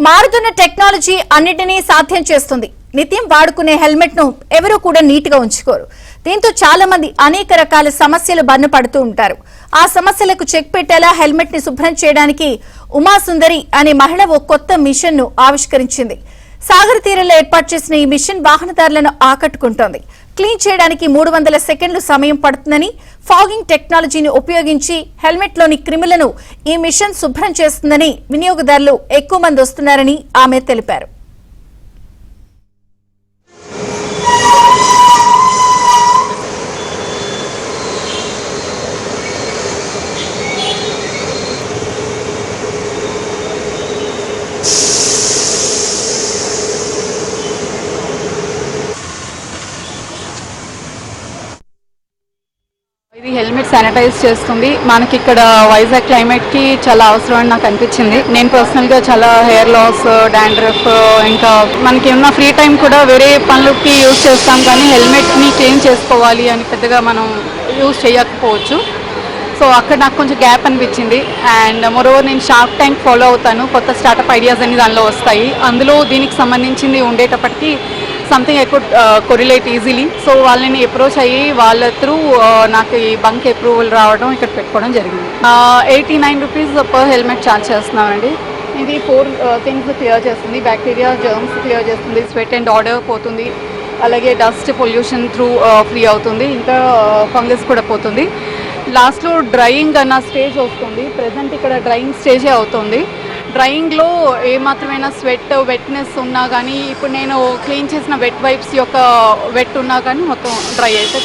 మారుతున్న టెక్నాలజీ అన్నిటినీ సాధ్యం చేస్తుంది. నిత్యం వాడుకునే హెల్మెట్ ను ఎవరూ కూడా నీట్ గా ఉంచుకోరు. దీంతో చాలా మంది అనేక రకాల సమస్యలు బారిన పడుతూ ఉంటారు. ఆ సమస్యలకు చెక్ పెట్టేలా హెల్మెట్ ని శుభ్రం చేయడానికి ఉమాసుందరి అనే మహిళ ఓ కొత్త మిషన్ ను ఆవిష్కరించింది. సాగర్ తీరంలో ఏర్పాటు చేసిన ఈ మిషన్ వాహనదారులను ఆకట్టుకుంటోంది. క్లీన్ చేయడానికి 300 సెకండ్లు సమయం పడుతుందని, ఫాగింగ్ టెక్నాలజీని ఉపయోగించి హెల్మెట్ లోని క్రిములను ఈ మిషన్ శుభ్రం చేస్తుందని వినియోగదారులు ఎక్కువ మంది వస్తున్నారని ఆమె తెలిపారు. ఇది హెల్మెట్ శానిటైజ్ చేస్తుంది. మనకి ఇక్కడ వైజాగ్ క్లైమేట్ కి చాలా అవసరం అని నాకు అనిపించింది. నేను పర్సనల్ గా చాలా హెయిర్ లాస్, డాండ్రఫ్, ఇంకా మనకి ఉన్న ఫ్రీ టైం కూడా వేరే పనులకి యూజ్ చేస్తాం, కానీ హెల్మెట్ ని క్లీన్ చేసుకోవాలి అని పెద్దగా మనం యూజ్ చేయకపోవచ్చు. సో అక్కడ నాకు కొంచెం గ్యాప్ అనిపించింది. అండ్ మరోవర్ నేను షార్క్ ట్యాంక్ ఫాలో అవుతాను. కొత్త స్టార్టప్ ఐడియాస్ అన్ని దానిలో వస్తాయి. అందులో దీనికి సంబంధించింది ఉండేటప్పటికీ something I could correlate easily. So వాళ్ళని అప్రోచ్ అయ్యి వాళ్ళ త్రూ నాకు ఈ బంక్ అప్రూవల్ రావడం, ఇక్కడ పెట్టుకోవడం జరిగింది. 89 రూపీస్ పర్ హెల్మెట్ ఛార్జ్ చేస్తున్నామండి. ఇది 4 థింగ్స్ క్లియర్ చేస్తుంది. బ్యాక్టీరియా, జర్మ్స్ క్లియర్ చేస్తుంది, స్వెట్ అండ్ ఆర్డర్ పోతుంది, అలాగే డస్ట్ పొల్యూషన్ త్రూ ఫ్రీ అవుతుంది, ఇంకా ఫంగస్ కూడా పోతుంది. లాస్ట్లో డ్రైయింగ్ అన్న స్టేజ్ వస్తుంది. ప్రజెంట్ ఇక్కడ డ్రైయింగ్ స్టేజే అవుతుంది. డ్రైయింగ్లో ఏమాత్రమైనా వెట్నెస్ ఉన్నా కానీ, ఇప్పుడు నేను క్లీన్ చేసిన వెట్ వైప్స్ యొక్క వెట్ ఉన్నా కానీ మొత్తం డ్రై అయితే